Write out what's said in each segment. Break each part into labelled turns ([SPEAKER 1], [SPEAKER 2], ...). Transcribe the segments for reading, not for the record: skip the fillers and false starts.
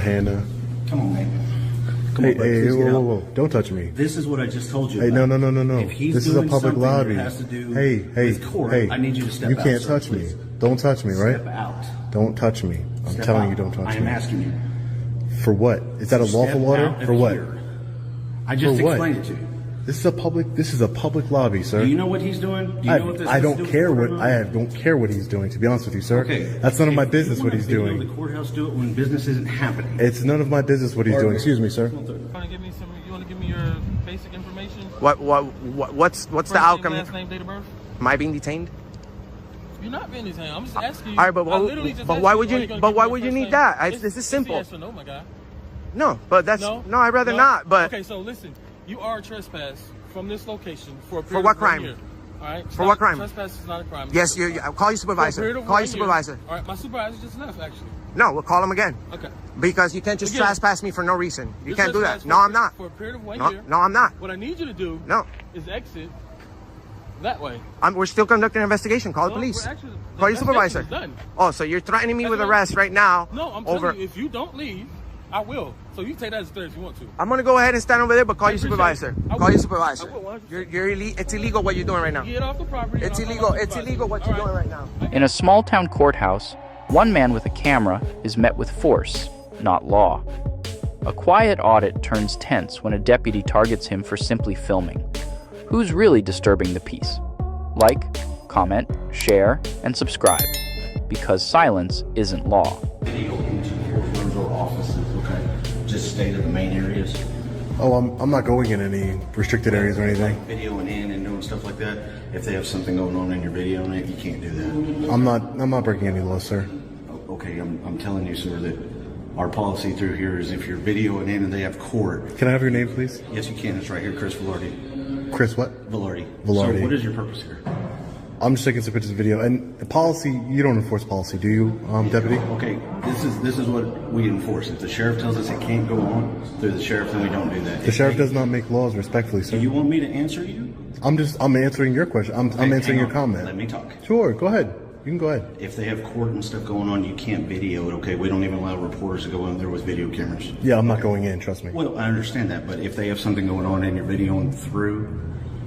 [SPEAKER 1] Hannah.
[SPEAKER 2] Come on, man. Come
[SPEAKER 1] Hey,
[SPEAKER 2] on,
[SPEAKER 1] hey, whoa. Don't touch me.
[SPEAKER 2] This is what I just told you.
[SPEAKER 1] Hey,
[SPEAKER 2] about.
[SPEAKER 1] no.
[SPEAKER 2] If he's
[SPEAKER 1] This is a
[SPEAKER 2] doing
[SPEAKER 1] public
[SPEAKER 2] something
[SPEAKER 1] lobby.
[SPEAKER 2] that has to do
[SPEAKER 1] Hey,
[SPEAKER 2] with court, I need you to step out.
[SPEAKER 1] You can't
[SPEAKER 2] sir,
[SPEAKER 1] touch
[SPEAKER 2] please.
[SPEAKER 1] me. Don't touch me, right?
[SPEAKER 2] Step out.
[SPEAKER 1] Don't touch me. I'm
[SPEAKER 2] Step
[SPEAKER 1] telling
[SPEAKER 2] out.
[SPEAKER 1] you, don't touch me.
[SPEAKER 2] I am asking you.
[SPEAKER 1] For what? Is that a lawful
[SPEAKER 2] Step
[SPEAKER 1] order?
[SPEAKER 2] out of
[SPEAKER 1] For what?
[SPEAKER 2] here. I just
[SPEAKER 1] For what?
[SPEAKER 2] explained it to you.
[SPEAKER 1] This is a public lobby, sir.
[SPEAKER 2] Do you know what he's doing? Do you know what this
[SPEAKER 1] I
[SPEAKER 2] has to
[SPEAKER 1] don't
[SPEAKER 2] do with
[SPEAKER 1] care
[SPEAKER 2] the
[SPEAKER 1] what
[SPEAKER 2] courtroom?
[SPEAKER 1] I don't care what he's doing. To be honest with you, sir,
[SPEAKER 2] Okay.
[SPEAKER 1] that's none of my
[SPEAKER 2] If
[SPEAKER 1] business
[SPEAKER 2] you
[SPEAKER 1] what
[SPEAKER 2] wanna
[SPEAKER 1] he's
[SPEAKER 2] video
[SPEAKER 1] doing.
[SPEAKER 2] The courthouse do it when business isn't happening.
[SPEAKER 1] It's none of my business what he's doing. Excuse me, sir.
[SPEAKER 3] You want to give me your basic information?
[SPEAKER 4] What's
[SPEAKER 3] First
[SPEAKER 4] the
[SPEAKER 3] name,
[SPEAKER 4] outcome?
[SPEAKER 3] last name, date of birth?
[SPEAKER 4] Am I being detained?
[SPEAKER 3] You're not being detained. I'm just asking you.
[SPEAKER 4] All right, but
[SPEAKER 3] I literally just
[SPEAKER 4] why
[SPEAKER 3] asked
[SPEAKER 4] would
[SPEAKER 3] you,
[SPEAKER 4] you?
[SPEAKER 3] gonna
[SPEAKER 4] But
[SPEAKER 3] give
[SPEAKER 4] why
[SPEAKER 3] me
[SPEAKER 4] would
[SPEAKER 3] your
[SPEAKER 4] you
[SPEAKER 3] first
[SPEAKER 4] need
[SPEAKER 3] name?
[SPEAKER 4] that? This is simple.
[SPEAKER 3] Yes or no, my guy.
[SPEAKER 4] No, but that's
[SPEAKER 3] No?
[SPEAKER 4] no. I'd rather
[SPEAKER 3] No?
[SPEAKER 4] not. But
[SPEAKER 3] okay, so listen, you are trespassed from this location for a period
[SPEAKER 4] For what
[SPEAKER 3] of 1
[SPEAKER 4] crime?
[SPEAKER 3] year. All right.
[SPEAKER 4] For what crime?
[SPEAKER 3] Trespass is not a crime.
[SPEAKER 4] yes, you. Call your supervisor. Call your supervisor.
[SPEAKER 3] All right, my supervisor just left actually.
[SPEAKER 4] No, we'll call him again.
[SPEAKER 3] Okay.
[SPEAKER 4] Because you can't just
[SPEAKER 3] Again,
[SPEAKER 4] trespass me for no reason. You
[SPEAKER 3] You're
[SPEAKER 4] can't do that.
[SPEAKER 3] trespassed
[SPEAKER 4] No, I'm not.
[SPEAKER 3] For a period of 1
[SPEAKER 4] No,
[SPEAKER 3] year.
[SPEAKER 4] no, I'm not.
[SPEAKER 3] What I need you to do
[SPEAKER 4] No.
[SPEAKER 3] is exit that way.
[SPEAKER 4] We're still conducting an investigation. Call the
[SPEAKER 3] No,
[SPEAKER 4] police.
[SPEAKER 3] we're actually-
[SPEAKER 4] Call your
[SPEAKER 3] the
[SPEAKER 4] supervisor.
[SPEAKER 3] investigation is done.
[SPEAKER 4] Oh, so you're threatening me
[SPEAKER 3] That's
[SPEAKER 4] with
[SPEAKER 3] what
[SPEAKER 4] arrest right now?
[SPEAKER 3] No, I'm
[SPEAKER 4] over.
[SPEAKER 3] telling you, if you don't leave, I will. So you take that as a threat if you want to.
[SPEAKER 4] I'm gonna go ahead and stand over there, but call
[SPEAKER 3] I
[SPEAKER 4] your
[SPEAKER 3] appreciate
[SPEAKER 4] supervisor.
[SPEAKER 3] it. I
[SPEAKER 4] Call your
[SPEAKER 3] will.
[SPEAKER 4] supervisor.
[SPEAKER 3] I will, 100%.
[SPEAKER 4] It's illegal what you're doing right now.
[SPEAKER 3] Get off the property.
[SPEAKER 4] It's
[SPEAKER 3] and I'll
[SPEAKER 4] illegal.
[SPEAKER 3] call my
[SPEAKER 4] It's
[SPEAKER 3] supervisor.
[SPEAKER 4] illegal what
[SPEAKER 3] All
[SPEAKER 4] you're doing right now.
[SPEAKER 5] In a small-town courthouse, one man with a camera is met with force, not law. A quiet audit turns tense when a deputy targets him for simply filming. Who's really disturbing the peace? Like, comment, share, and subscribe, because silence isn't law.
[SPEAKER 2] Video into courtrooms or offices, okay? Just stay to the main areas.
[SPEAKER 1] Oh, I'm not going in any restricted areas or anything.
[SPEAKER 2] Videoing in and doing stuff like that. If they have something going on and you're videoing it, you can't do that.
[SPEAKER 1] I'm not breaking any laws, sir.
[SPEAKER 2] Okay, I'm telling you, sir, that our policy through here is if you're videoing in and they have court.
[SPEAKER 1] Can I have your name, please?
[SPEAKER 2] Yes, you can. It's right here, Chris Velarde.
[SPEAKER 1] Chris, what?
[SPEAKER 2] Velarde.
[SPEAKER 1] Velarde.
[SPEAKER 2] So what is your purpose here?
[SPEAKER 1] I'm just taking some pictures of video. And the policy, you don't enforce policy, do you, deputy?
[SPEAKER 2] Okay, this is what we enforce. If the sheriff tells us it can't go on through the sheriff, then we don't do that.
[SPEAKER 1] The sheriff does not make laws, respectfully, sir.
[SPEAKER 2] Do you want me to answer you?
[SPEAKER 1] I'm answering your question. I'm
[SPEAKER 2] Okay,
[SPEAKER 1] answering
[SPEAKER 2] hang
[SPEAKER 1] your
[SPEAKER 2] on.
[SPEAKER 1] comment.
[SPEAKER 2] Let me talk.
[SPEAKER 1] Sure, go ahead. You can go ahead.
[SPEAKER 2] If they have court and stuff going on, you can't video it, okay? We don't even allow reporters to go in there with video cameras.
[SPEAKER 1] Yeah, I'm not going in, trust me.
[SPEAKER 2] Well, I understand that, but if they have something going on and you're videoing through,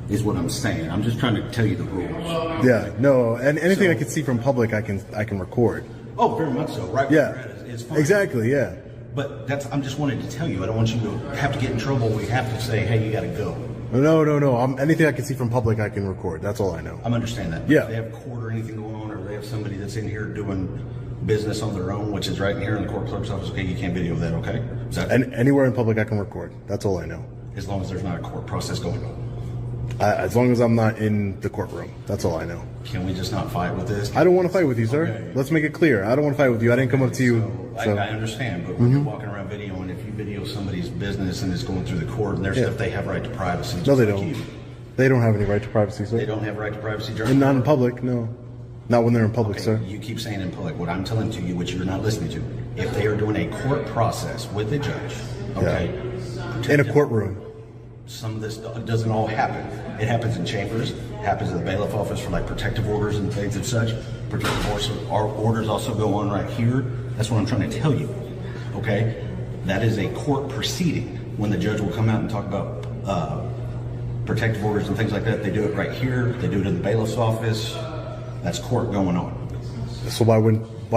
[SPEAKER 2] is what I'm saying. I'm just trying to tell you the rules.
[SPEAKER 1] Yeah, no, and anything
[SPEAKER 2] So-
[SPEAKER 1] I can see from public, I can record.
[SPEAKER 2] Oh, very much so. Right where
[SPEAKER 1] Yeah,
[SPEAKER 2] you're at is fine.
[SPEAKER 1] exactly, yeah.
[SPEAKER 2] But I'm just wanting to tell you. I don't want you to have to get in trouble. We have to say, hey, you got to go.
[SPEAKER 1] No. Anything I can see from public, I can record. That's all I know.
[SPEAKER 2] I'm understand that. But
[SPEAKER 1] Yeah.
[SPEAKER 2] If they have court or anything going on, or they have somebody that's in here doing business on their own, which is right in here in the court clerk's office, okay, you can't video that, okay? Is that
[SPEAKER 1] And anywhere in public, I can record. That's all I know.
[SPEAKER 2] as long as there's not a court process going on?
[SPEAKER 1] As long as I'm not in the courtroom. That's all I know.
[SPEAKER 2] Can we just not fight with this?
[SPEAKER 1] I don't want to fight with you, sir.
[SPEAKER 2] Okay.
[SPEAKER 1] Let's make it clear. I don't want to fight with you. I didn't come up to you.
[SPEAKER 2] I understand, but when you're walking around videoing, if you video somebody's business and it's going through the court and there's stuff, they have right to privacy.
[SPEAKER 1] No,
[SPEAKER 2] just
[SPEAKER 1] they
[SPEAKER 2] like
[SPEAKER 1] don't.
[SPEAKER 2] you.
[SPEAKER 1] They don't have any right to privacy, sir.
[SPEAKER 2] They don't have right to privacy.
[SPEAKER 1] And not in public, no. Not when they're in public,
[SPEAKER 2] Okay,
[SPEAKER 1] sir.
[SPEAKER 2] you keep saying in public. What I'm telling to you, which you're not listening to, if they are doing a court process with the judge, okay,
[SPEAKER 1] In a courtroom.
[SPEAKER 2] some of this doesn't all happen. It happens in chambers, happens in the bailiff office for like protective orders and things and such. Protective orders also go on right here. That's what I'm trying to tell you. Okay, that is a court proceeding when the judge will come out and talk about protective orders and things like that. They do it right here. They do it in the bailiff's office. That's court going on.
[SPEAKER 1] So why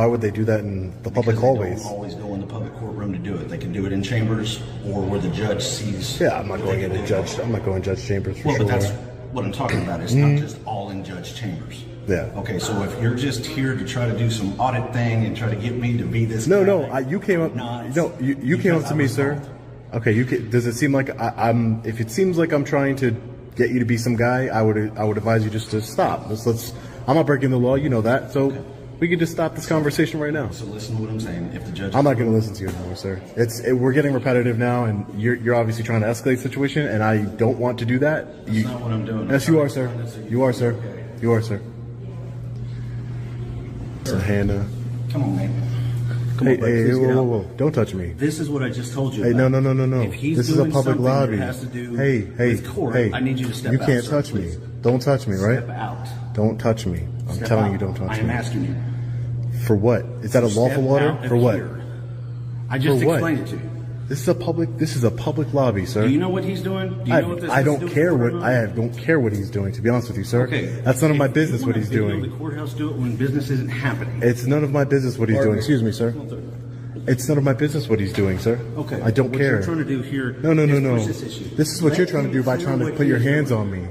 [SPEAKER 1] would they do that in the public
[SPEAKER 2] Because
[SPEAKER 1] hallways?
[SPEAKER 2] They don't always go in the public courtroom to do it. They can do it in chambers or where the judge sees.
[SPEAKER 1] Yeah, I'm not
[SPEAKER 2] what
[SPEAKER 1] going
[SPEAKER 2] they
[SPEAKER 1] in
[SPEAKER 2] can
[SPEAKER 1] the
[SPEAKER 2] do.
[SPEAKER 1] judge. I'm not going judge chambers for
[SPEAKER 2] Well,
[SPEAKER 1] sure.
[SPEAKER 2] but that's what I'm talking about. It's not just all in judge chambers.
[SPEAKER 1] Yeah.
[SPEAKER 2] Okay, so if you're just here to try to do some audit thing and try to get me to be this
[SPEAKER 1] No,
[SPEAKER 2] guy,
[SPEAKER 1] you came up.
[SPEAKER 2] No, it's
[SPEAKER 1] No, you came up
[SPEAKER 2] because
[SPEAKER 1] to
[SPEAKER 2] I
[SPEAKER 1] me,
[SPEAKER 2] was
[SPEAKER 1] sir.
[SPEAKER 2] called.
[SPEAKER 1] Okay, does it seem like I'm? If it seems like I'm trying to get you to be some guy, I would advise you just to stop. Let's. I'm not breaking the law. You know that. So we can just stop this conversation right now.
[SPEAKER 2] So listen to what I'm saying. If the judge,
[SPEAKER 1] I'm not going to listen to you anymore, sir. We're getting repetitive now, and you're obviously trying to escalate the situation, and I don't want to do that.
[SPEAKER 2] That's not what I'm doing.
[SPEAKER 1] Yes, you are, sir. You are, sir. You are, sir. Hannah.
[SPEAKER 2] Come on, man. Come
[SPEAKER 1] Hey,
[SPEAKER 2] on, buddy, please get out.
[SPEAKER 1] whoa. Don't touch me.
[SPEAKER 2] This is what I just told you.
[SPEAKER 1] Hey,
[SPEAKER 2] about.
[SPEAKER 1] no.
[SPEAKER 2] If he's
[SPEAKER 1] This is a
[SPEAKER 2] doing
[SPEAKER 1] public
[SPEAKER 2] something
[SPEAKER 1] lobby.
[SPEAKER 2] that has to do
[SPEAKER 1] Hey,
[SPEAKER 2] with court, I need you to step out.
[SPEAKER 1] You can't
[SPEAKER 2] sir,
[SPEAKER 1] touch
[SPEAKER 2] please.
[SPEAKER 1] me. Don't touch me, right?
[SPEAKER 2] Step out.
[SPEAKER 1] Don't touch me. I'm
[SPEAKER 2] Step
[SPEAKER 1] telling
[SPEAKER 2] out.
[SPEAKER 1] you, don't touch
[SPEAKER 2] I am
[SPEAKER 1] me.
[SPEAKER 2] asking you.
[SPEAKER 1] For what? Is that a
[SPEAKER 2] Step
[SPEAKER 1] lawful order?
[SPEAKER 2] out of
[SPEAKER 1] For what?
[SPEAKER 2] here. I just
[SPEAKER 1] For what?
[SPEAKER 2] explained it to you.
[SPEAKER 1] This is a public lobby, sir.
[SPEAKER 2] Do you know what he's doing? Do you know what this
[SPEAKER 1] I
[SPEAKER 2] has to
[SPEAKER 1] don't
[SPEAKER 2] do with
[SPEAKER 1] care
[SPEAKER 2] the
[SPEAKER 1] what
[SPEAKER 2] courtroom?
[SPEAKER 1] don't care what he's doing. To be honest with you, sir,
[SPEAKER 2] Okay,
[SPEAKER 1] that's none of my
[SPEAKER 2] If
[SPEAKER 1] business
[SPEAKER 2] you
[SPEAKER 1] what
[SPEAKER 2] wanna
[SPEAKER 1] he's
[SPEAKER 2] video
[SPEAKER 1] doing.
[SPEAKER 2] The courthouse, do it when business isn't happening.
[SPEAKER 1] It's none of my business what he's doing. Excuse me, sir.
[SPEAKER 2] Okay.
[SPEAKER 1] It's none of my business what he's doing, sir.
[SPEAKER 2] Okay.
[SPEAKER 1] I don't
[SPEAKER 2] what
[SPEAKER 1] care.
[SPEAKER 2] You're trying to do here.
[SPEAKER 1] No.
[SPEAKER 2] is push this issue.
[SPEAKER 1] This is what you're
[SPEAKER 2] Let
[SPEAKER 1] trying to
[SPEAKER 2] him
[SPEAKER 1] do by
[SPEAKER 2] feel
[SPEAKER 1] trying to
[SPEAKER 2] what
[SPEAKER 1] put
[SPEAKER 2] he
[SPEAKER 1] your
[SPEAKER 2] is
[SPEAKER 1] hands
[SPEAKER 2] doing.
[SPEAKER 1] on me.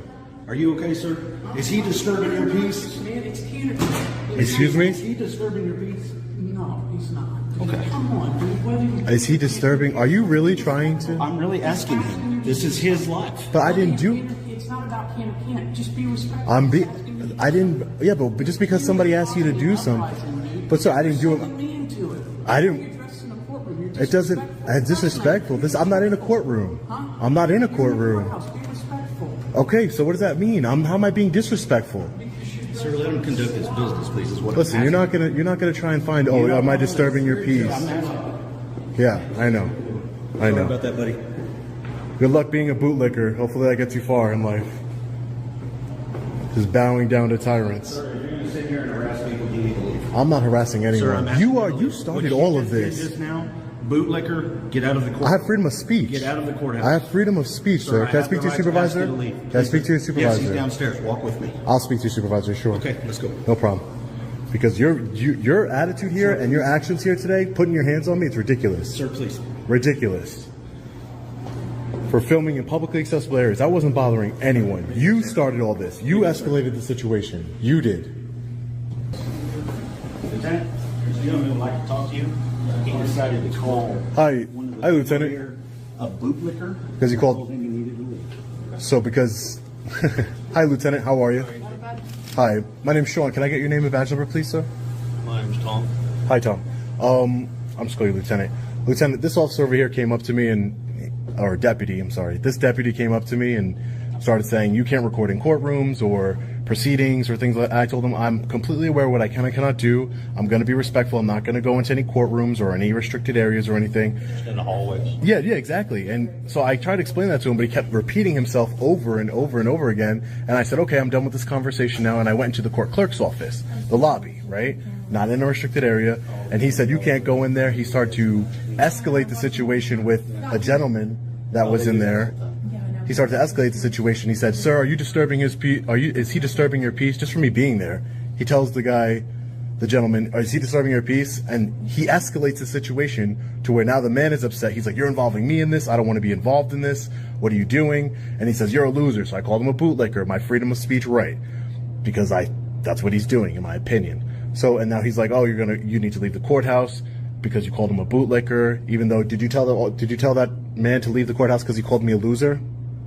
[SPEAKER 2] Are you okay, sir? Is he disturbing your peace?
[SPEAKER 6] Man, it's canopy.
[SPEAKER 1] Excuse me?
[SPEAKER 2] Is he disturbing your peace?
[SPEAKER 6] No, he's not.
[SPEAKER 2] Okay.
[SPEAKER 6] Come on, dude. What are you...
[SPEAKER 1] Is he disturbing? Are you really trying to?
[SPEAKER 2] I'm really asking him. This is his life.
[SPEAKER 1] But I didn't do.
[SPEAKER 6] It's not about can or can't. Just be respectful.
[SPEAKER 1] I didn't. Yeah, but just because somebody asked you to do something, but sir, I didn't do it. I didn't. It doesn't. It's disrespectful. I'm not in a courtroom. I'm not in a courtroom. Okay, so what does that mean? How am I being disrespectful?
[SPEAKER 2] Sir, let him conduct his business, please. Is what
[SPEAKER 1] Listen,
[SPEAKER 2] I'm
[SPEAKER 1] you're not gonna try and find. Oh, am I disturbing your peace? Yeah, I know.
[SPEAKER 2] Sorry about that, buddy.
[SPEAKER 1] Good luck being a bootlicker. Hopefully that gets you far in life. Just bowing down to tyrants.
[SPEAKER 2] Sir, if you're going to sit here and harass people, you need to leave.
[SPEAKER 1] I'm not harassing
[SPEAKER 2] Sir, I'm
[SPEAKER 1] anyone.
[SPEAKER 2] asking
[SPEAKER 1] You are.
[SPEAKER 2] to
[SPEAKER 1] You
[SPEAKER 2] leave.
[SPEAKER 1] started
[SPEAKER 2] What
[SPEAKER 1] all
[SPEAKER 2] you
[SPEAKER 1] of
[SPEAKER 2] just did
[SPEAKER 1] this.
[SPEAKER 2] just now, bootlicker, get out of the court.
[SPEAKER 1] I have freedom of speech.
[SPEAKER 2] Get out of the courthouse.
[SPEAKER 1] I have freedom of speech, sir. Can I speak to your supervisor? Can I speak to your
[SPEAKER 2] Yes,
[SPEAKER 1] supervisor?
[SPEAKER 2] he's downstairs. Walk with me.
[SPEAKER 1] I'll speak to your supervisor, sure.
[SPEAKER 2] Okay, let's go.
[SPEAKER 1] No problem. Because your attitude here and your actions here today, putting your hands on me, it's ridiculous.
[SPEAKER 2] Sir, please.
[SPEAKER 1] Ridiculous. For filming in publicly accessible areas, I wasn't bothering anyone. You started all this. You escalated the situation. You did.
[SPEAKER 2] Lieutenant, there's a gentleman who'd like to talk to you. He decided to call
[SPEAKER 1] Hi,
[SPEAKER 2] one of the
[SPEAKER 1] hi, Lieutenant.
[SPEAKER 2] here a bootlicker.
[SPEAKER 1] Because he called-
[SPEAKER 2] Told him he needed to leave.
[SPEAKER 1] So because, hi, Lieutenant. How are you? Hi, my name's Sean. Can I get your name and badge number, please, sir?
[SPEAKER 3] My name's Tom.
[SPEAKER 1] Hi, Tom. I'm just calling you Lieutenant. Lieutenant, this officer over here came up to me or deputy, I'm sorry. This deputy came up to me and started saying, you can't record in courtrooms or proceedings or things like that. I told him I'm completely aware of what I can and cannot do. I'm going to be respectful. I'm not going to go into any courtrooms or any restricted areas or anything.
[SPEAKER 3] In the hallways.
[SPEAKER 1] Yeah, exactly. And so I tried to explain that to him, but he kept repeating himself over and over and over again. And I said, okay, I'm done with this conversation now. And I went into the court clerk's office, the lobby, right? Not in a restricted area. And he said, you can't go in there. He started to escalate the situation with a gentleman that was in there. He started to escalate the situation. He said, sir, are you disturbing his peace? Is he disturbing your peace just for me being there? He tells the guy, the gentleman, is he disturbing your peace? And he escalates the situation to where now the man is upset. He's like, you're involving me in this. I don't want to be involved in this. What are you doing? And he says, you're a loser. So I called him a bootlicker, my freedom of speech right. Because that's what he's doing, in my opinion. So, and now he's like, oh, you need to leave the courthouse because you called him a bootlicker. Even though, did you tell that man to leave the courthouse because he called me a loser?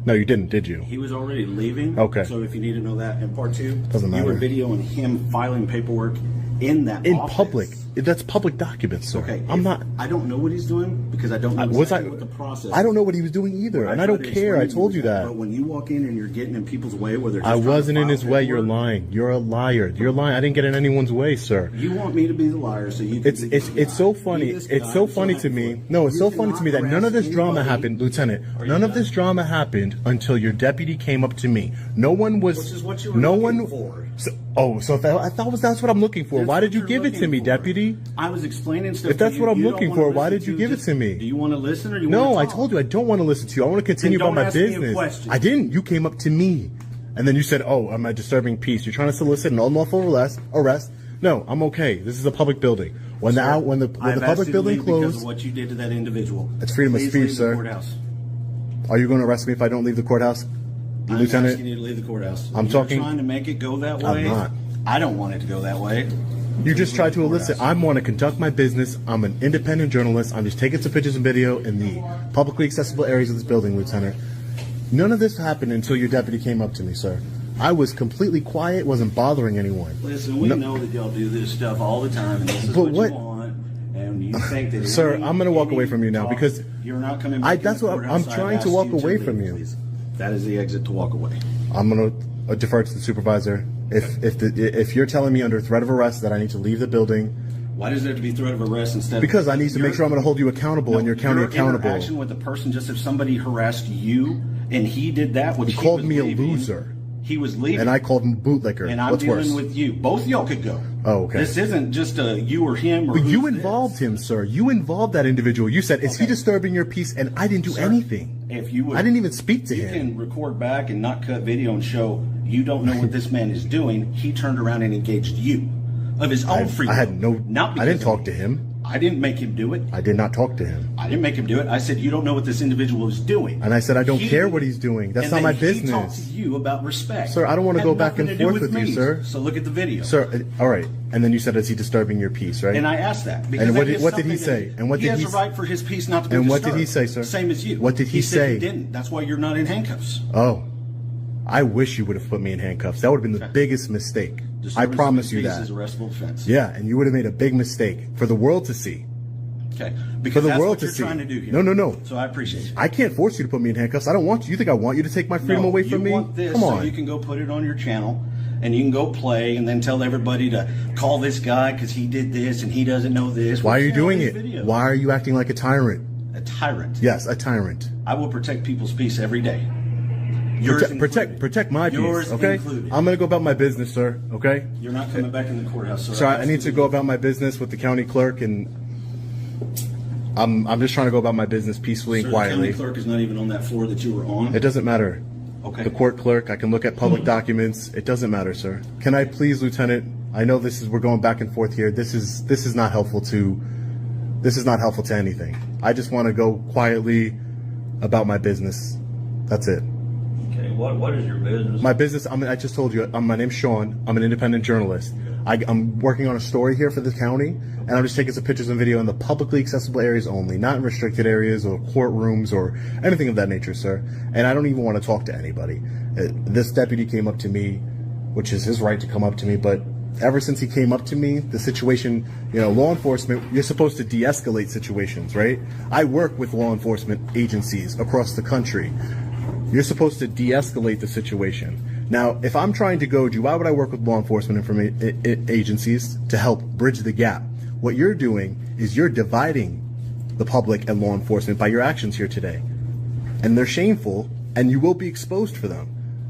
[SPEAKER 1] No, you didn't, did you?
[SPEAKER 2] He was already leaving.
[SPEAKER 1] Okay.
[SPEAKER 2] So if you need to know that, in part two,
[SPEAKER 1] Doesn't matter.
[SPEAKER 2] you were videoing him filing paperwork in that
[SPEAKER 1] In
[SPEAKER 2] office.
[SPEAKER 1] public. That's public documents, sir.
[SPEAKER 2] Okay.
[SPEAKER 1] I'm not.
[SPEAKER 2] I don't know what he's doing because I don't know exactly what the process.
[SPEAKER 1] I don't know what he was doing either, and I don't care. I told you that.
[SPEAKER 2] But when you walk in and you're getting in people's way, where they're just
[SPEAKER 1] I
[SPEAKER 2] trying to
[SPEAKER 1] wasn't in
[SPEAKER 2] file
[SPEAKER 1] his way. You're
[SPEAKER 2] paperwork,
[SPEAKER 1] lying. You're a liar. You're lying. I didn't get in anyone's way, sir.
[SPEAKER 2] You want me to be the liar, so you. Can
[SPEAKER 1] It's
[SPEAKER 2] be the guy.
[SPEAKER 1] so funny.
[SPEAKER 2] Be this
[SPEAKER 1] It's
[SPEAKER 2] guy
[SPEAKER 1] so
[SPEAKER 2] so
[SPEAKER 1] funny to me.
[SPEAKER 2] helpful.
[SPEAKER 1] No, it's
[SPEAKER 2] You
[SPEAKER 1] so funny to me that
[SPEAKER 2] cannot
[SPEAKER 1] none of this
[SPEAKER 2] harass
[SPEAKER 1] drama
[SPEAKER 2] anybody.
[SPEAKER 1] happened, Lieutenant. None of this drama happened until your deputy came up to me. No one was.
[SPEAKER 2] Which is what you were
[SPEAKER 1] no
[SPEAKER 2] looking
[SPEAKER 1] one.
[SPEAKER 2] for.
[SPEAKER 1] So that's what I'm looking for.
[SPEAKER 2] That's
[SPEAKER 1] Why
[SPEAKER 2] what
[SPEAKER 1] did you
[SPEAKER 2] you're
[SPEAKER 1] give it to
[SPEAKER 2] looking
[SPEAKER 1] me,
[SPEAKER 2] for.
[SPEAKER 1] deputy?
[SPEAKER 2] I was explaining stuff.
[SPEAKER 1] If that's
[SPEAKER 2] to
[SPEAKER 1] what I'm
[SPEAKER 2] you. You
[SPEAKER 1] looking
[SPEAKER 2] don't wanna
[SPEAKER 1] for, why
[SPEAKER 2] listen
[SPEAKER 1] did you give it to me?
[SPEAKER 2] Do you want to listen or do you
[SPEAKER 1] No,
[SPEAKER 2] want
[SPEAKER 1] I
[SPEAKER 2] to talk?
[SPEAKER 1] told you I don't want to listen to you. I want to continue
[SPEAKER 2] Then
[SPEAKER 1] about my
[SPEAKER 2] don't ask me a
[SPEAKER 1] business.
[SPEAKER 2] question.
[SPEAKER 1] I didn't. You came up to me, and then you said, "Oh, am I disturbing peace?" You're trying to solicit an unlawful arrest. No, I'm okay. This is a public building. When the
[SPEAKER 2] I've asked
[SPEAKER 1] public
[SPEAKER 2] you to
[SPEAKER 1] building
[SPEAKER 2] leave because
[SPEAKER 1] closed,
[SPEAKER 2] of what you did to that individual.
[SPEAKER 1] It's freedom of
[SPEAKER 2] Please
[SPEAKER 1] speech,
[SPEAKER 2] leave the
[SPEAKER 1] sir.
[SPEAKER 2] courthouse.
[SPEAKER 1] are you going to arrest me if I don't leave the courthouse,
[SPEAKER 2] I'm
[SPEAKER 1] Lieutenant?
[SPEAKER 2] asking you to leave the courthouse.
[SPEAKER 1] I'm
[SPEAKER 2] You're
[SPEAKER 1] talking-
[SPEAKER 2] trying to make it go that
[SPEAKER 1] I'm
[SPEAKER 2] way.
[SPEAKER 1] not.
[SPEAKER 2] I don't want it to go that way.
[SPEAKER 1] You just tried to
[SPEAKER 2] Leave the
[SPEAKER 1] elicit.
[SPEAKER 2] courthouse.
[SPEAKER 1] I want to conduct my business. I'm an independent journalist. I'm just taking some pictures and video in the publicly accessible areas of this building, Lieutenant. None of this happened until your deputy came up to me, sir. I was completely quiet, wasn't bothering anyone.
[SPEAKER 2] Listen, we know that y'all do this stuff all the time, and this is
[SPEAKER 1] But
[SPEAKER 2] what
[SPEAKER 1] what-
[SPEAKER 2] you want. And you think that,
[SPEAKER 1] Sir,
[SPEAKER 2] any-
[SPEAKER 1] I'm gonna walk
[SPEAKER 2] any
[SPEAKER 1] away from you now
[SPEAKER 2] talk,
[SPEAKER 1] because
[SPEAKER 2] you're not coming back. in
[SPEAKER 1] that's
[SPEAKER 2] the
[SPEAKER 1] what
[SPEAKER 2] courthouse.
[SPEAKER 1] I'm trying
[SPEAKER 2] I've
[SPEAKER 1] to
[SPEAKER 2] asked
[SPEAKER 1] walk
[SPEAKER 2] you
[SPEAKER 1] away
[SPEAKER 2] leave,
[SPEAKER 1] from you.
[SPEAKER 2] please. That is the exit to walk away.
[SPEAKER 1] I'm going to defer to the supervisor. If you're telling me under threat of arrest that I need to leave the building,
[SPEAKER 2] Why does there have to be threat of arrest instead?
[SPEAKER 1] because I need to make sure I'm going to hold you accountable and your county
[SPEAKER 2] your
[SPEAKER 1] accountable.
[SPEAKER 2] interaction with the person, just if somebody harassed you and he did that, which
[SPEAKER 1] He called
[SPEAKER 2] was
[SPEAKER 1] me a
[SPEAKER 2] leaving,
[SPEAKER 1] loser.
[SPEAKER 2] He was leaving.
[SPEAKER 1] And I called him bootlicker.
[SPEAKER 2] And I'm
[SPEAKER 1] What's
[SPEAKER 2] dealing
[SPEAKER 1] worse?
[SPEAKER 2] with you. Both y'all could go.
[SPEAKER 1] Oh, okay.
[SPEAKER 2] This isn't just a you or him or
[SPEAKER 1] But you
[SPEAKER 2] who's
[SPEAKER 1] involved
[SPEAKER 2] this.
[SPEAKER 1] him, sir. You involved that individual. You said, "Is he
[SPEAKER 2] Okay.
[SPEAKER 1] disturbing your peace?" And I didn't do
[SPEAKER 2] Sir,
[SPEAKER 1] anything.
[SPEAKER 2] If you would,
[SPEAKER 1] I didn't even speak to
[SPEAKER 2] you
[SPEAKER 1] him.
[SPEAKER 2] can record back and not cut video and show you don't know what this man is doing. He turned around and engaged you of his own free will.
[SPEAKER 1] I had no.
[SPEAKER 2] Not
[SPEAKER 1] I didn't
[SPEAKER 2] because
[SPEAKER 1] talk
[SPEAKER 2] of
[SPEAKER 1] to
[SPEAKER 2] me.
[SPEAKER 1] him.
[SPEAKER 2] I didn't make him do it.
[SPEAKER 1] I did not talk to him.
[SPEAKER 2] I didn't make him do it. I said you don't know what this individual is doing.
[SPEAKER 1] And I said, I don't
[SPEAKER 2] He-
[SPEAKER 1] care what he's doing. That's
[SPEAKER 2] and
[SPEAKER 1] not my
[SPEAKER 2] then He talked
[SPEAKER 1] business.
[SPEAKER 2] to you about respect,
[SPEAKER 1] Sir, I don't wanna
[SPEAKER 2] Had
[SPEAKER 1] go back
[SPEAKER 2] nothing
[SPEAKER 1] and
[SPEAKER 2] to do
[SPEAKER 1] forth with you,
[SPEAKER 2] me.
[SPEAKER 1] sir.
[SPEAKER 2] So look at the video,
[SPEAKER 1] Sir, all right. And then you said, "Is he disturbing your peace?" Right?
[SPEAKER 2] And I asked that because
[SPEAKER 1] And what
[SPEAKER 2] that
[SPEAKER 1] did-
[SPEAKER 2] is
[SPEAKER 1] what did he
[SPEAKER 2] something that
[SPEAKER 1] say? And what
[SPEAKER 2] he
[SPEAKER 1] did
[SPEAKER 2] has
[SPEAKER 1] he
[SPEAKER 2] a
[SPEAKER 1] s-
[SPEAKER 2] right for his peace not to be
[SPEAKER 1] And what did he
[SPEAKER 2] disturbed.
[SPEAKER 1] say, sir?
[SPEAKER 2] Same as you.
[SPEAKER 1] What did he
[SPEAKER 2] said
[SPEAKER 1] say?
[SPEAKER 2] He didn't. That's why you're not in handcuffs.
[SPEAKER 1] Oh, I wish you would have put me in handcuffs. That would have been the biggest mistake. I
[SPEAKER 2] Disturbance
[SPEAKER 1] promise
[SPEAKER 2] of
[SPEAKER 1] you
[SPEAKER 2] peace
[SPEAKER 1] that.
[SPEAKER 2] is a arrestable offense.
[SPEAKER 1] Yeah, and you would have made a big mistake for the world to see.
[SPEAKER 2] Okay.
[SPEAKER 1] For
[SPEAKER 2] Because
[SPEAKER 1] the
[SPEAKER 2] that's
[SPEAKER 1] world
[SPEAKER 2] what
[SPEAKER 1] to
[SPEAKER 2] you're
[SPEAKER 1] see.
[SPEAKER 2] trying to do here.
[SPEAKER 1] No.
[SPEAKER 2] So I appreciate you.
[SPEAKER 1] I can't force you to put me in handcuffs. I don't want you. You think I want you to take my freedom
[SPEAKER 2] No,
[SPEAKER 1] away from
[SPEAKER 2] you
[SPEAKER 1] me?
[SPEAKER 2] want this
[SPEAKER 1] Come on.
[SPEAKER 2] so you can go put it on your channel and you can go play and then tell everybody to call this guy because he did this and he doesn't know this.
[SPEAKER 1] Why are
[SPEAKER 2] Well,
[SPEAKER 1] you
[SPEAKER 2] tell
[SPEAKER 1] doing
[SPEAKER 2] these
[SPEAKER 1] it?
[SPEAKER 2] videos.
[SPEAKER 1] Why are you acting like a tyrant?
[SPEAKER 2] A tyrant.
[SPEAKER 1] Yes, a tyrant.
[SPEAKER 2] I will protect people's peace every day. Yours included.
[SPEAKER 1] Protect my
[SPEAKER 2] Yours
[SPEAKER 1] peace, okay?
[SPEAKER 2] included.
[SPEAKER 1] I'm gonna go about my business, sir. Okay.
[SPEAKER 2] You're not coming back in the courthouse, sir.
[SPEAKER 1] So I need to go about my business with the county clerk, and I'm just trying to go about my business peacefully
[SPEAKER 2] Sir,
[SPEAKER 1] and
[SPEAKER 2] the county
[SPEAKER 1] quietly.
[SPEAKER 2] clerk is not even on that floor that you were on.
[SPEAKER 1] It doesn't matter.
[SPEAKER 2] Okay.
[SPEAKER 1] The court clerk, I can look at public documents. It doesn't matter, sir. Can I please, Lieutenant? I know we're going back and forth here. This is not helpful to anything. I just want to go quietly about my business. That's it.
[SPEAKER 7] Okay, what is your business?
[SPEAKER 1] My business, I just told you, my name's Sean. I'm an independent journalist. I'm working on a story here for the county, and I'm just taking some pictures and video in the publicly accessible areas only, not in restricted areas or courtrooms or anything of that nature, sir. And I don't even want to talk to anybody. This deputy came up to me, which is his right to come up to me, but ever since he came up to me, the situation, law enforcement, you're supposed to de-escalate situations, right? I work with law enforcement agencies across the country. You're supposed to de-escalate the situation. Now, if I'm trying to goad you, why would I work with law enforcement agencies to help bridge the gap? What you're doing is you're dividing the public and law enforcement by your actions here today. And they're shameful, and you will be exposed for them.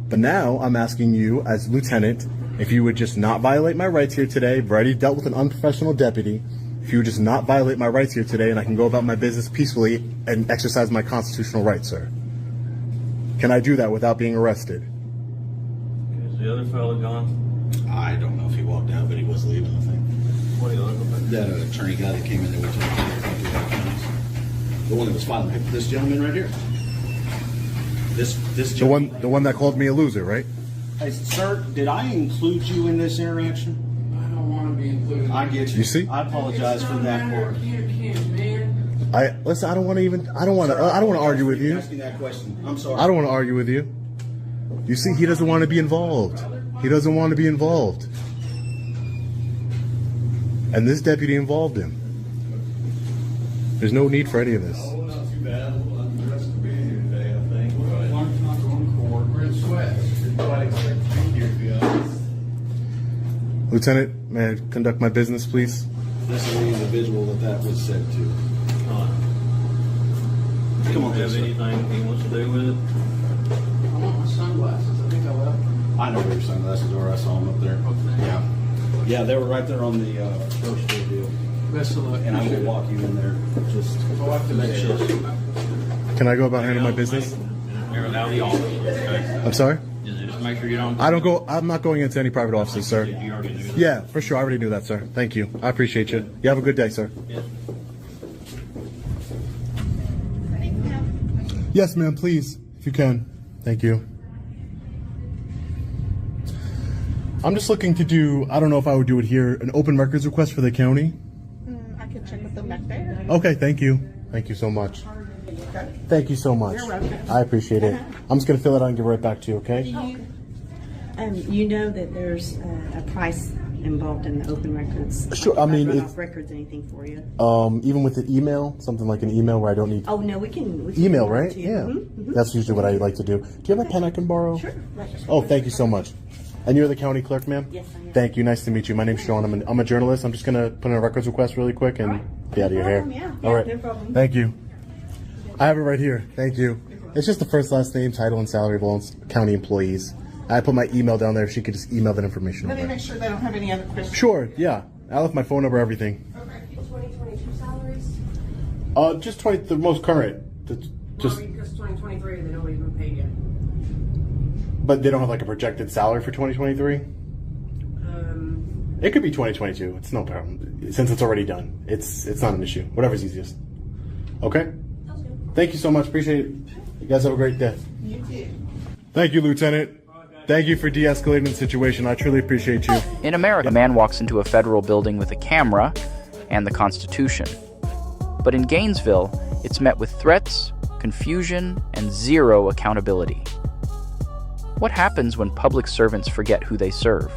[SPEAKER 1] But now I'm asking you as lieutenant, if you would just not violate my rights here today. I've already dealt with an unprofessional deputy. If you would just not violate my rights here today, and I can go about my business peacefully and exercise my constitutional rights, sir. Can I do that without being arrested?
[SPEAKER 7] Is the other fella gone?
[SPEAKER 2] I don't know if he walked out, but he was leaving, I think.
[SPEAKER 7] What are you looking for?
[SPEAKER 2] That attorney guy that came in there with the one that was filing papers. This gentleman right here. This
[SPEAKER 1] The
[SPEAKER 2] gentleman.
[SPEAKER 1] one that called me a loser, right?
[SPEAKER 2] Hey, sir, did I include you in this interaction?
[SPEAKER 6] I don't want to be included.
[SPEAKER 2] I get you.
[SPEAKER 1] You see?
[SPEAKER 2] I apologize for that part.
[SPEAKER 1] Listen. I don't want to argue with you.
[SPEAKER 2] Ask me that question. I'm sorry.
[SPEAKER 1] I don't want to argue with you. You see, he doesn't want to be involved. He doesn't want to be involved. And this deputy involved him. There's no need for any of this.
[SPEAKER 7] Oh, not too bad. The rest of the meeting today, I think.
[SPEAKER 6] One's not going to court. We're in sweat.
[SPEAKER 7] Quite expect to be here, to be honest.
[SPEAKER 1] Lieutenant, may I conduct my business, please?
[SPEAKER 2] This is the individual that was said to. Come on,
[SPEAKER 7] Do you have
[SPEAKER 2] sir.
[SPEAKER 7] anything he wants to do with it?
[SPEAKER 6] I want my sunglasses. I think I left them.
[SPEAKER 2] I know where your sunglasses are. I saw them up there.
[SPEAKER 6] Okay.
[SPEAKER 2] Yeah. Yeah, they were right there on the first floor deal.
[SPEAKER 6] Best of luck.
[SPEAKER 2] And I will walk you in there just to make sure.
[SPEAKER 1] Can I go about handling my business?
[SPEAKER 7] You're out of the office, okay?
[SPEAKER 1] I'm sorry?
[SPEAKER 7] Just make sure you don't.
[SPEAKER 1] I'm not going into any private offices, sir.
[SPEAKER 7] You already knew that.
[SPEAKER 1] Yeah, for sure. I already knew that, sir. Thank you. I appreciate you. You have a good day, sir.
[SPEAKER 7] Yeah.
[SPEAKER 1] Yes, ma'am, please, if you can. Thank you. I'm just looking to do, I don't know if I would do it here, an open records request for the county.
[SPEAKER 8] I can check with them back there.
[SPEAKER 1] Okay, thank you. Thank you so much. Thank you so much.
[SPEAKER 8] You're welcome.
[SPEAKER 1] I appreciate it. I'm just going to fill it out and give it right back to you, okay?
[SPEAKER 8] You know that there's a price involved in the open records.
[SPEAKER 1] Sure, I mean,
[SPEAKER 8] run
[SPEAKER 1] it's-
[SPEAKER 8] off records, anything for you.
[SPEAKER 1] Even with the email, something like an email where I don't need
[SPEAKER 8] Oh no, we can
[SPEAKER 1] email,
[SPEAKER 8] email it
[SPEAKER 1] right?
[SPEAKER 8] to you.
[SPEAKER 1] Yeah.
[SPEAKER 8] Mhm.
[SPEAKER 1] That's usually what I like to do. Do you have a pen I can borrow?
[SPEAKER 8] Sure.
[SPEAKER 1] Oh, thank you so much. And you're the county clerk, ma'am?
[SPEAKER 8] Yes, I am.
[SPEAKER 1] Thank you. Nice to meet you. My name's Sean. I'm a journalist. I'm just going to put in a records request really quick and be out of your hair.
[SPEAKER 8] problem, yeah.
[SPEAKER 1] All right.
[SPEAKER 8] No problem.
[SPEAKER 1] Thank you. I have it right here. Thank you. It's just the first, last name, title, and salary of all county employees. I put my email down there. If she could just email that information
[SPEAKER 9] Let me
[SPEAKER 1] over.
[SPEAKER 9] make sure they don't have any other questions.
[SPEAKER 1] Sure, yeah. I left my phone number, everything.
[SPEAKER 10] 2022 salaries?
[SPEAKER 1] Just the most current. Just,
[SPEAKER 10] Because 2023, they don't even pay yet.
[SPEAKER 1] but they don't have like a projected salary for 2023. It could be 2022. It's no problem since it's already done. It's not an issue. Whatever's easiest. Okay. Thank you so much. Appreciate it. You guys have a great day.
[SPEAKER 9] You did.
[SPEAKER 1] Thank you, Lieutenant. Thank you for de-escalating the situation. I truly appreciate you.
[SPEAKER 5] In America, a man walks into a federal building with a camera and the Constitution. But in Gainesville, it's met with threats, confusion, and zero accountability. What happens when public servants forget who they serve?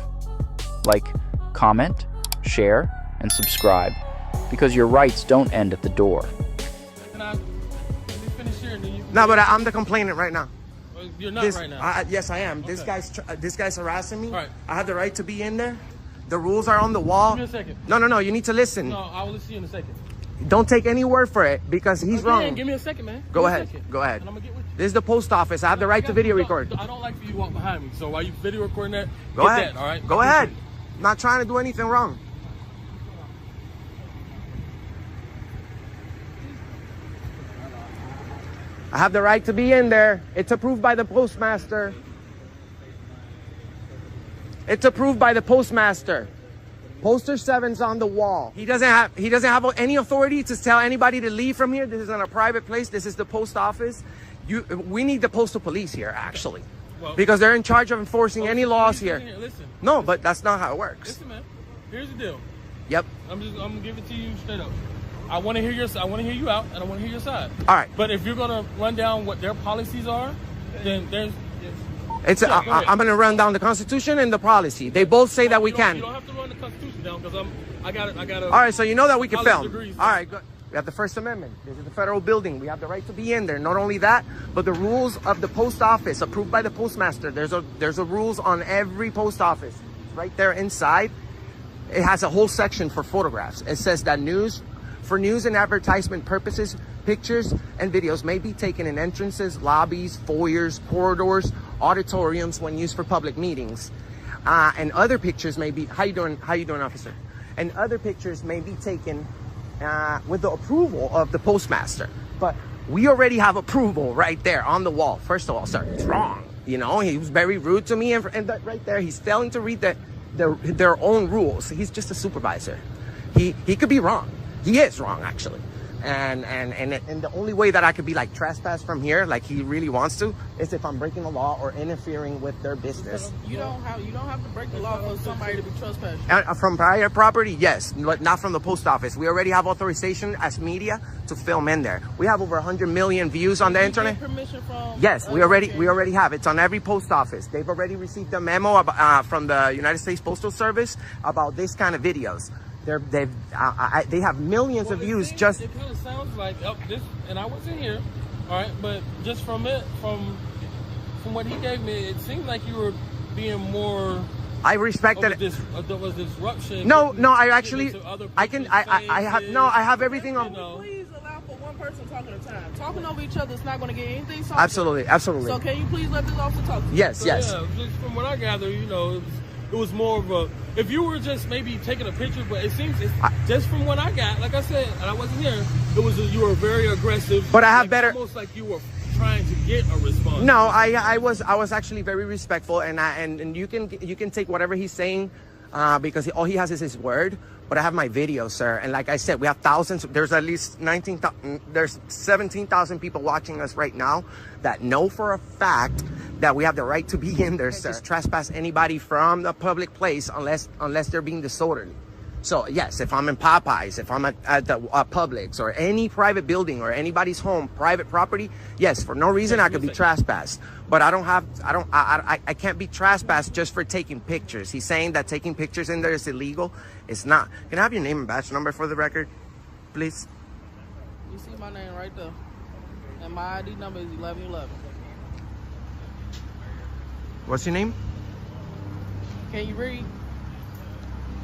[SPEAKER 5] Like, comment, share, and subscribe, because your rights don't end at the door.
[SPEAKER 3] Can I let me finish here and then you can...
[SPEAKER 4] No, but I'm the complainant right now.
[SPEAKER 3] You're not right now.
[SPEAKER 4] Yes, I am.
[SPEAKER 3] Okay.
[SPEAKER 4] This guy's harassing me.
[SPEAKER 3] Right.
[SPEAKER 4] I have the right to be in there. The rules are on the wall.
[SPEAKER 3] Give me a second.
[SPEAKER 4] No. You need to listen.
[SPEAKER 3] No, I will listen to you in a second.
[SPEAKER 4] Don't take any word for it because he's wrong.
[SPEAKER 3] Give me a second, man.
[SPEAKER 4] Go
[SPEAKER 3] Give me a
[SPEAKER 4] ahead.
[SPEAKER 3] second.
[SPEAKER 4] Go ahead.
[SPEAKER 3] And I'm gonna get with you.
[SPEAKER 4] This is the post office. I have the right to video record.
[SPEAKER 3] I don't like for you to walk behind me. So while you video recording that,
[SPEAKER 4] Go
[SPEAKER 3] get
[SPEAKER 4] ahead.
[SPEAKER 3] that, all right?
[SPEAKER 4] Go ahead. I'm not trying to do anything wrong. I have the right to be in there. It's approved by the postmaster. It's approved by the postmaster. Poster 7's on the wall. He doesn't have any authority to tell anybody to leave from here. This is not a private place. This is the post office. We need the postal police here, actually, because they're in charge of enforcing any laws here.
[SPEAKER 3] Listen.
[SPEAKER 4] No, but that's not how it works.
[SPEAKER 3] Listen, man. Here's the deal.
[SPEAKER 4] Yep.
[SPEAKER 3] I'm gonna give it to you straight up. I want to hear you out, and I want to hear your side.
[SPEAKER 4] All right.
[SPEAKER 3] But if you're gonna run down what their policies are, then there's.
[SPEAKER 4] I'm going to run down the Constitution and the policy. They both say that we can.
[SPEAKER 3] You don't have to run the Constitution down because I got it.
[SPEAKER 4] All right, so you know that we can
[SPEAKER 3] college
[SPEAKER 4] film.
[SPEAKER 3] degrees.
[SPEAKER 4] All right, good. We have the First Amendment. This is the federal building. We have the right to be in there. Not only that, but the rules of the post office approved by the postmaster. There's a rules on every post office. It's right there inside. It has a whole section for photographs. It says that for news and advertisement purposes, pictures and videos may be taken in entrances, lobbies, foyers, corridors, auditoriums when used for public meetings. And other pictures may be, how you doing, officer? And other pictures may be taken with the approval of the postmaster. But we already have approval right there on the wall. First of all, sir, it's wrong. You know, he was very rude to me, and that right there, he's failing to read their own rules. He's just a supervisor. He could be wrong. He is wrong, actually. And the only way that I could be like trespass from here, like he really wants to, is if I'm breaking the law or interfering with their business.
[SPEAKER 6] You don't have to break the law for somebody to be trespassing.
[SPEAKER 4] From private property, yes, but not from the post office. We already have authorization as media to film in there. We have over 100 million views on the internet.
[SPEAKER 6] Permission from?
[SPEAKER 4] Yes, we already have. It's on every post office. They've already received a memo from the United States Postal Service about this kind of videos. They have millions of views.
[SPEAKER 3] It kind of sounds like this, and I wasn't here, all right. But just from what he gave me, it seemed like you were being more.
[SPEAKER 4] I respect that.
[SPEAKER 3] There was disruption.
[SPEAKER 4] No, I actually, I have everything on.
[SPEAKER 6] Please allow for one person talking at a time. Talking over each other is not going to get anything solved.
[SPEAKER 4] Absolutely.
[SPEAKER 6] So can you please let this officer talk?
[SPEAKER 4] Yes.
[SPEAKER 3] Yeah, just from what I gather, it was more of a, if you were just maybe taking a picture, but it seems just from what I got, like I said, and I wasn't here, you were very aggressive.
[SPEAKER 4] But I have better,
[SPEAKER 3] almost like you were trying to get a response.
[SPEAKER 4] No, I was actually very respectful, and you can take whatever he's saying, because all he has is his word. But I have my video, sir, and like I said, we have thousands. There's at least 17,000 people watching us right now that know for a fact that we have the right to be in there, sir. Just trespass anybody from the public place unless they're being disorderly. So yes, if I'm in Popeyes, if I'm at the Publix or any private building or anybody's home, private property, yes, for no reason I could be trespassed. But I can't be trespassed just for taking pictures. He's saying that taking pictures in there is illegal. It's not. Can I have your name and badge number for the record, please?
[SPEAKER 6] You see my name right there, and my ID number is 1111.
[SPEAKER 4] What's your name?
[SPEAKER 6] Can you read?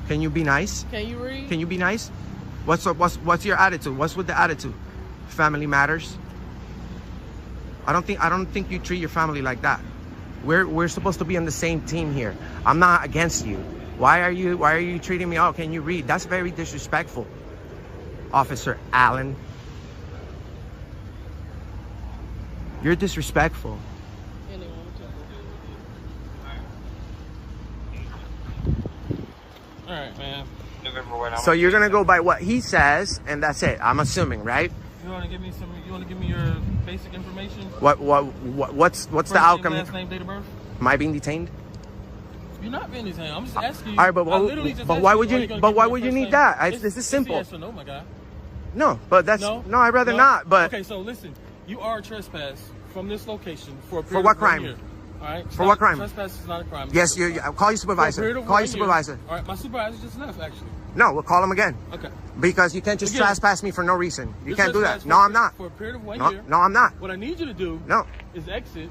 [SPEAKER 4] Can you be nice?
[SPEAKER 6] Can you read?
[SPEAKER 4] Can you be nice? What's your attitude? What's with the attitude? Family matters. I don't think you treat your family like that. We're supposed to be on the same team here. I'm not against you. Why are you treating me? Oh, can you read? That's very disrespectful, Officer Allen. You're disrespectful.
[SPEAKER 3] All right, man.
[SPEAKER 4] So you're gonna go by what he says, and that's it. I'm assuming, right?
[SPEAKER 3] You want to give me some? You want to give me your basic information?
[SPEAKER 4] What's
[SPEAKER 3] First
[SPEAKER 4] the outcome?
[SPEAKER 3] Name, last name, date of birth.
[SPEAKER 4] Am I being detained?
[SPEAKER 3] You're not being detained. I'm just asking you.
[SPEAKER 4] All right, but
[SPEAKER 3] I literally just asked
[SPEAKER 4] why would
[SPEAKER 3] are
[SPEAKER 4] you?
[SPEAKER 3] gonna
[SPEAKER 4] But
[SPEAKER 3] give
[SPEAKER 4] why
[SPEAKER 3] me
[SPEAKER 4] would
[SPEAKER 3] your
[SPEAKER 4] you
[SPEAKER 3] first
[SPEAKER 4] need
[SPEAKER 3] name?
[SPEAKER 4] that? This is simple.
[SPEAKER 3] Yes or no, my guy.
[SPEAKER 4] No, but that's
[SPEAKER 3] No.
[SPEAKER 4] I'd rather
[SPEAKER 3] No?
[SPEAKER 4] not. But
[SPEAKER 3] okay, so listen, you are trespassed from this location for a period
[SPEAKER 4] For what
[SPEAKER 3] of 1
[SPEAKER 4] crime?
[SPEAKER 3] year. All right.
[SPEAKER 4] For what crime?
[SPEAKER 3] Trespass is not a crime.
[SPEAKER 4] yes, you call your
[SPEAKER 3] For a period
[SPEAKER 4] supervisor.
[SPEAKER 3] of
[SPEAKER 4] Call
[SPEAKER 3] 1
[SPEAKER 4] your supervisor.
[SPEAKER 3] year. All right, my supervisor just left actually.
[SPEAKER 4] No, we'll call him again.
[SPEAKER 3] Okay.
[SPEAKER 4] Because you can't just
[SPEAKER 3] Again,
[SPEAKER 4] trespass me for no reason. You
[SPEAKER 3] You're
[SPEAKER 4] can't do that.
[SPEAKER 3] trespassed
[SPEAKER 4] No,
[SPEAKER 3] for-
[SPEAKER 4] I'm not.
[SPEAKER 3] For a period of 1
[SPEAKER 4] No,
[SPEAKER 3] year.
[SPEAKER 4] no, I'm not.
[SPEAKER 3] What I need you to do
[SPEAKER 4] No,
[SPEAKER 3] is exit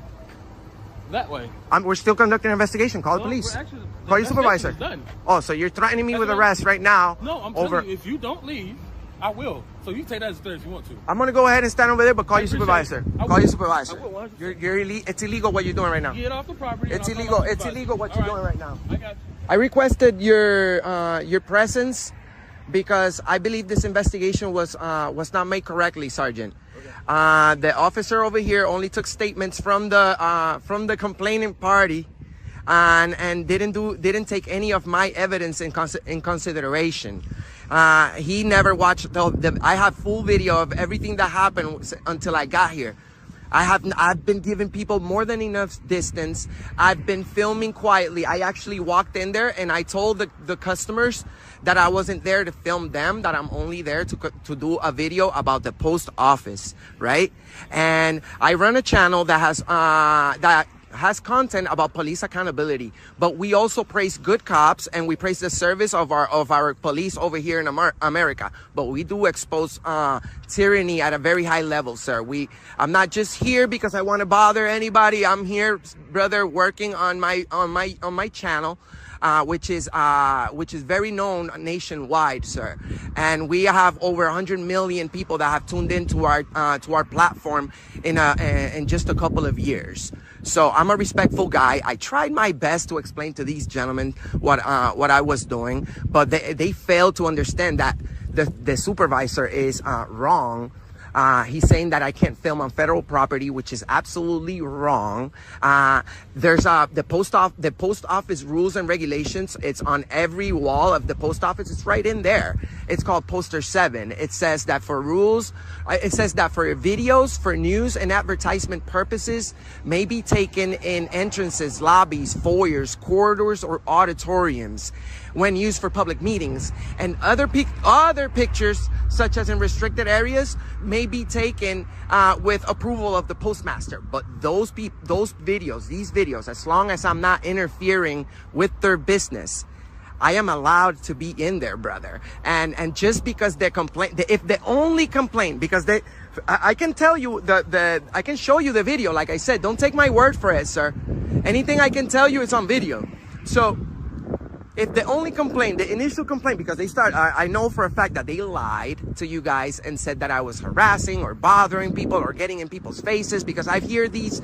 [SPEAKER 3] that way.
[SPEAKER 4] we're still conducting an investigation. Call the
[SPEAKER 3] No,
[SPEAKER 4] police.
[SPEAKER 3] we're actually- the
[SPEAKER 4] Call your supervisor.
[SPEAKER 3] investigation is done.
[SPEAKER 4] Oh, so you're threatening me
[SPEAKER 3] That's
[SPEAKER 4] with
[SPEAKER 3] what
[SPEAKER 4] arrest right now?
[SPEAKER 3] No, I'm
[SPEAKER 4] over.
[SPEAKER 3] telling you, if you don't leave, I will. So you take that as a threat if you want to.
[SPEAKER 4] I'm gonna go ahead and stand over there, but call
[SPEAKER 3] I
[SPEAKER 4] your
[SPEAKER 3] appreciate
[SPEAKER 4] supervisor.
[SPEAKER 3] it. I
[SPEAKER 4] Call
[SPEAKER 3] will.
[SPEAKER 4] your supervisor.
[SPEAKER 3] I will, 100%.
[SPEAKER 4] It's illegal what you're doing right now.
[SPEAKER 3] Get off the property. and
[SPEAKER 4] It's
[SPEAKER 3] I'll call
[SPEAKER 4] illegal.
[SPEAKER 3] my
[SPEAKER 4] It's
[SPEAKER 3] supervisor.
[SPEAKER 4] illegal what
[SPEAKER 3] All
[SPEAKER 4] you're doing right now.
[SPEAKER 3] I got you.
[SPEAKER 4] I requested your presence because I believe this investigation was not made correctly, Sergeant. The officer over here only took statements from the complaining party, and didn't take any of my evidence in consideration. He never watched I have full video of everything that happened until I got here. I've been giving people more than enough distance. I've been filming quietly. I actually walked in there and I told the customers that I wasn't there to film them, that I'm only there to do a video about the post office, right? And I run a channel that has content about police accountability, but we also praise good cops and we praise the service of our police over here in America. But we do expose tyranny at a very high level, sir. I'm not just here because I want to bother anybody. I'm here, brother, working on my channel. Which is very known nationwide, sir. And we have over 100 million people that have tuned into our platform in just a couple of years. So I'm a respectful guy. I tried my best to explain to these gentlemen what I was doing, but they failed to understand that the supervisor is wrong. He's saying that I can't film on federal property, which is absolutely wrong. There's the post office rules and regulations. It's on every wall of the post office. It's right in there. It's called Poster 7. It says that for videos, for news and advertisement purposes may be taken in entrances, lobbies, foyers, corridors, or auditoriums when used for public meetings, and other pictures such as in restricted areas may be taken with approval of the postmaster. But these videos, as long as I'm not interfering with their business, I am allowed to be in there, brother. And just because they complain, if they only complain because I can tell you I can show you the video. Like I said, don't take my word for it, sir. Anything I can tell you is on video. So if the only complaint, the initial complaint, because I know for a fact that they lied to you guys and said that I was harassing or bothering people or getting in people's faces, because I hear this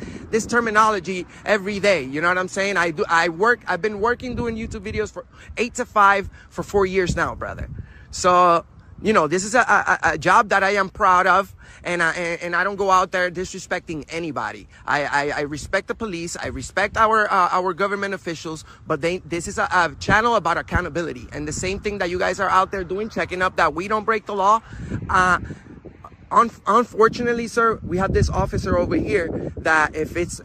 [SPEAKER 4] terminology every day. You know what I'm saying? I've been working doing YouTube videos for 8 to 5 for 4 years now, brother. So, you know, this is a job that I am proud of, and I don't go out there disrespecting anybody. I respect the police. I respect our government officials, but this is a channel about accountability, and the same thing that you guys are out there doing, checking up that we don't break the law. Unfortunately, sir, we have this officer over here that if it's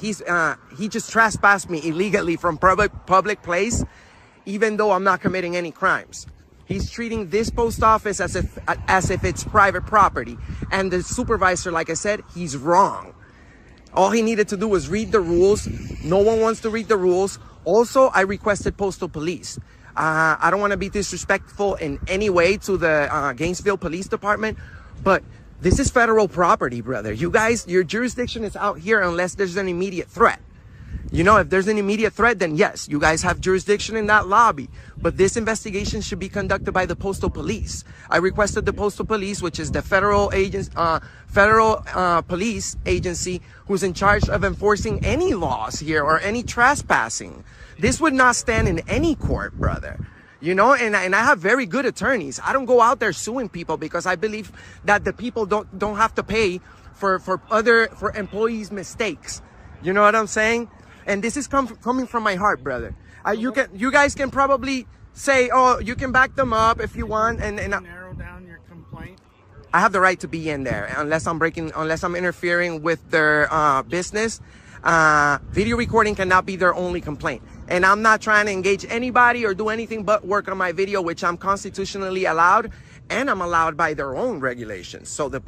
[SPEAKER 4] he just trespassed me illegally from public place, even though I'm not committing any crimes. He's treating this post office as if it's private property. And the supervisor, like I said, he's wrong. All he needed to do was read the rules. No one wants to read the rules. Also, I requested postal police. I don't want to be disrespectful in any way to the Gainesville Police Department, but this is federal property, brother. You guys, your jurisdiction is out here unless there's an immediate threat. You know, if there's an immediate threat, then yes, you guys have jurisdiction in that lobby. But this investigation should be conducted by the Postal Police. I requested the Postal Police, which is the federal police agency who's in charge of enforcing any laws here or any trespassing. This would not stand in any court, brother. You know, and I have very good attorneys. I don't go out there suing people because I believe that the people don't have to pay for employees' mistakes. You know what I'm saying? And this is coming from my heart, brother. You guys can probably say, oh, you can back them up if you want, and
[SPEAKER 9] narrow down your complaint.
[SPEAKER 4] I have the right to be in there unless I'm interfering with their business. Video recording cannot be their only complaint. And I'm not trying to engage anybody or do anything but work on my video, which I'm constitutionally allowed, and I'm allowed by their own regulations. So the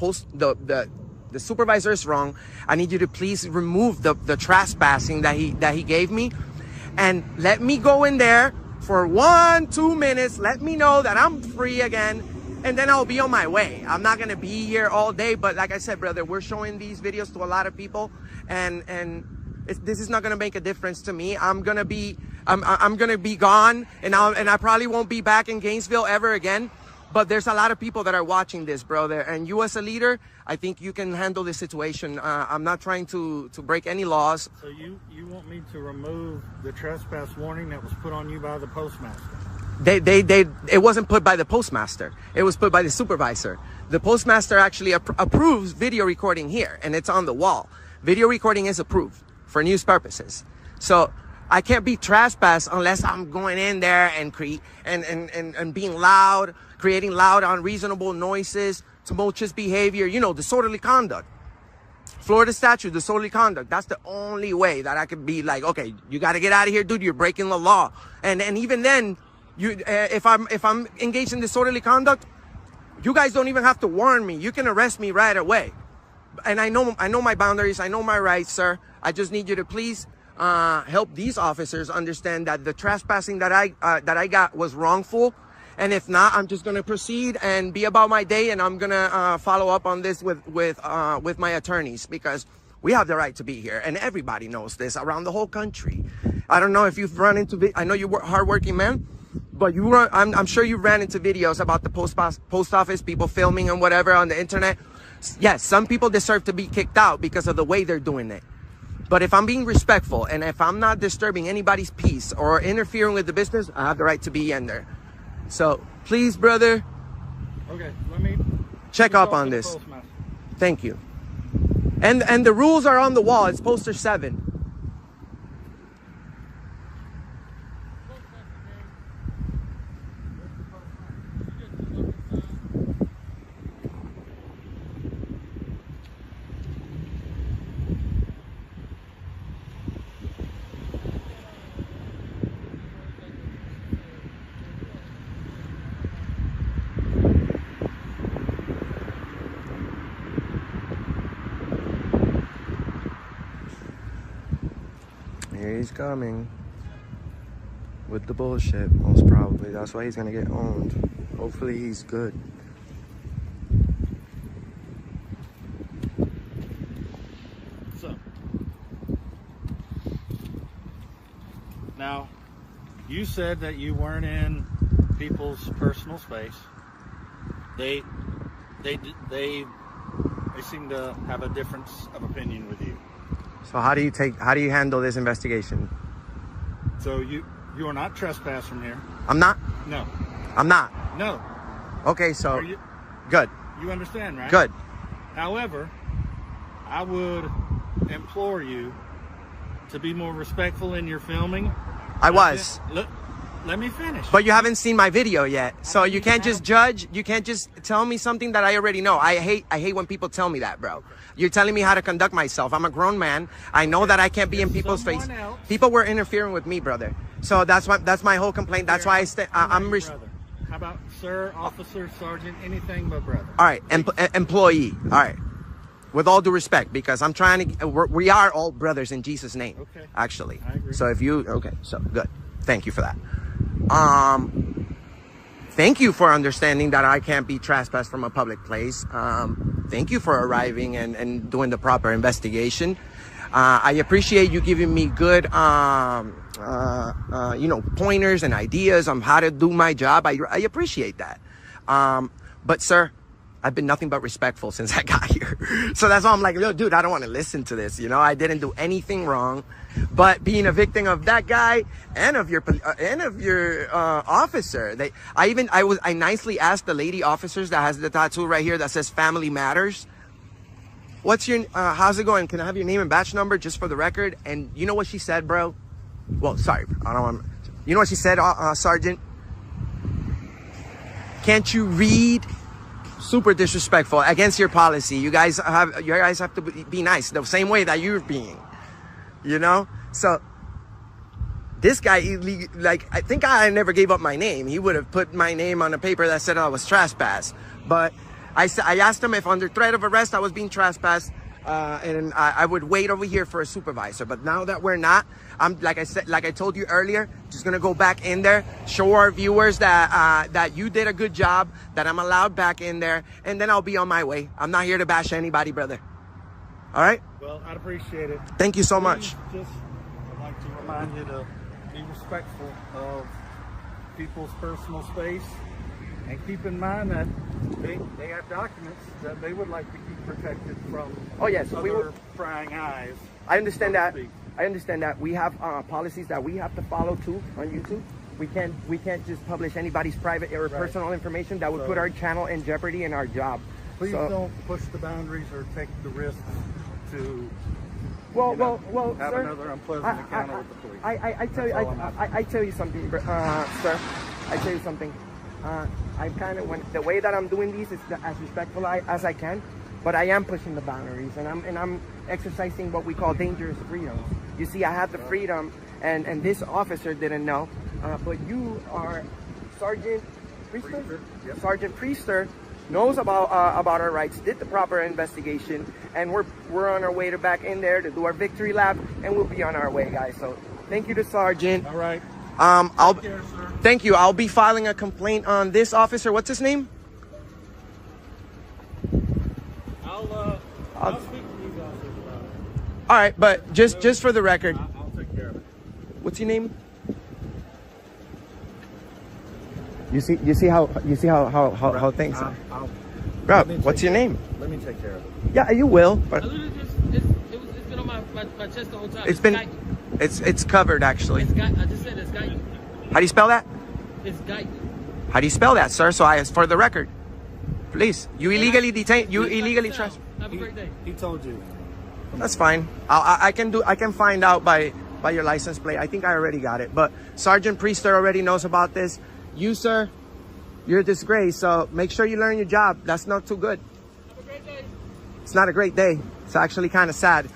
[SPEAKER 4] supervisor is wrong. I need you to please remove the trespassing that he gave me, and let me go in there for 1-2 minutes. Let me know that I'm free again, and then I'll be on my way. I'm not gonna be here all day, but like I said, brother, we're showing these videos to a lot of people, and this is not gonna make a difference to me. I'm gonna be gone, and I probably won't be back in Gainesville ever again. But there's a lot of people that are watching this, brother. And you as a leader, I think you can handle this situation. I'm not trying to break any laws.
[SPEAKER 9] So you want me to remove the trespass warning that was put on you by the postmaster?
[SPEAKER 4] It wasn't put by the postmaster. It was put by the supervisor. The postmaster actually approves video recording here, and it's on the wall. Video recording is approved for news purposes. So I can't be trespassed unless I'm going in there and being loud, creating loud, unreasonable noises, tumultuous behavior, you know, disorderly conduct. Florida statute, disorderly conduct. That's the only way that I could be like, okay, you got to get out of here, dude. You're breaking the law. And even then, if I'm engaged in disorderly conduct, you guys don't even have to warn me. You can arrest me right away. And I know my boundaries. I know my rights, sir. I just need you to please help these officers understand that the trespassing that I got was wrongful. And if not, I'm just going to proceed and be about my day, and I'm going to follow up on this with my attorneys, because we have the right to be here, and everybody knows this around the whole country. I don't know if you've run into I know you're a hardworking man, but I'm sure you ran into videos about the post office, people filming and whatever on the internet. Yes, some people deserve to be kicked out because of the way they're doing it. But if I'm being respectful, and if I'm not disturbing anybody's peace or interfering with the business, I have the right to be in there. So please, brother,
[SPEAKER 9] okay, let me
[SPEAKER 4] check up on this. Thank you. And the rules are on the wall. It's poster 7. Here he's coming with the bullshit, most probably. That's why he's gonna get owned. Hopefully he's good.
[SPEAKER 9] So now, you said that you weren't in people's personal space. They seem to have a difference of opinion with you.
[SPEAKER 4] So how do you handle this investigation?
[SPEAKER 9] So you are not trespassed from here.
[SPEAKER 4] I'm not?
[SPEAKER 9] No.
[SPEAKER 4] I'm not?
[SPEAKER 9] No.
[SPEAKER 4] Okay, so good.
[SPEAKER 9] You understand, right?
[SPEAKER 4] Good.
[SPEAKER 9] However, I would implore you to be more respectful in your filming.
[SPEAKER 4] I was.
[SPEAKER 9] Let me finish.
[SPEAKER 4] But you haven't seen my video yet. So you can't just judge. You can't just tell me something that I already know. I hate when people tell me that, bro. You're telling me how to conduct myself. I'm a grown man. I know that I can't be in people's face. People were interfering with me, brother. So that's my whole complaint. That's why I'm
[SPEAKER 9] How about sir, officer, sergeant, anything but brother?
[SPEAKER 4] All right, employee. All right. With all due respect, because I'm trying to, we are all brothers in Jesus' name.
[SPEAKER 9] Okay.
[SPEAKER 4] Actually.
[SPEAKER 9] I agree.
[SPEAKER 4] So so good. Thank you for that. Thank you for understanding that I can't be trespassed from a public place. Thank you for arriving and doing the proper investigation. I appreciate you giving me good, pointers and ideas on how to do my job. I appreciate that. But sir, I've been nothing but respectful since I got here. So that's why I'm like, yo, dude, I don't want to listen to this. I didn't do anything wrong, but being a victim of that guy and of your officer, I nicely asked the lady officers that has the tattoo right here that says "Family Matters." What's your, how's it going? Can I have your name and batch number just for the record? And you know what she said, bro? Well, sorry, I don't want. You know what she said, Sergeant? Can't you read? Super disrespectful against your policy. You guys have to be nice the same way that you're being, So this guy, I think I never gave up my name. He would have put my name on a paper that said I was trespassed. But I asked him if under threat of arrest I was being trespassed, and I would wait over here for a supervisor. But now that we're not, I'm like I told you earlier, just gonna go back in there, show our viewers that you did a good job, that I'm allowed back in there, and then I'll be on my way. I'm not here to bash anybody, brother. All right?
[SPEAKER 9] Well, I'd appreciate it.
[SPEAKER 4] Thank you so much.
[SPEAKER 9] I'd like to remind you to be respectful of people's personal space, and keep in mind that they have documents that they would like to keep protected from other prying eyes.
[SPEAKER 4] I understand that. We have policies that we have to follow too on YouTube. We can't just publish anybody's private or personal information that would put our channel in jeopardy and our job.
[SPEAKER 9] Please don't push the boundaries or take the risks to
[SPEAKER 4] have
[SPEAKER 9] sir,
[SPEAKER 4] another
[SPEAKER 9] unpleasant encounter with the police.
[SPEAKER 4] I tell you something, sir. I tell you something. I kind of the way that I'm doing these is as respectful as I can, but I am pushing the boundaries, and I'm exercising what we call dangerous freedoms. You see, I have the freedom, and this officer didn't know, but you are Sergeant Priester?
[SPEAKER 9] Yep.
[SPEAKER 4] Sergeant Priester knows about our rights, did the proper investigation, and we're on our way to back in there to do our victory lap, and we'll be on our way, guys. So thank you to Sergeant.
[SPEAKER 9] All right.
[SPEAKER 4] Take care, sir. Thank you. I'll be filing a complaint on this officer. What's his name?
[SPEAKER 3] I'll speak to these officers about it.
[SPEAKER 4] All right, but just for the record,
[SPEAKER 9] I'll take care of it.
[SPEAKER 4] what's your name? You see how things are. Bro, what's your name?
[SPEAKER 9] Let me take care of it.
[SPEAKER 4] Yeah, you will. But
[SPEAKER 3] I literally it's been on my chest the whole time.
[SPEAKER 4] It's covered actually.
[SPEAKER 3] I just said it's Guyton.
[SPEAKER 4] How do you spell that?
[SPEAKER 3] It's Guyton.
[SPEAKER 4] How do you spell that, sir? So for the record, please. You illegally detained. You illegally trust.
[SPEAKER 3] Have a great day.
[SPEAKER 9] He told you.
[SPEAKER 4] That's fine. I can find out by your license plate. I think I already got it. But Sergeant Priester already knows about this. You, sir, you're a disgrace. So make sure you learn your job. That's not too good.
[SPEAKER 3] Have a great day.
[SPEAKER 4] It's not a great day. It's actually kind of sad.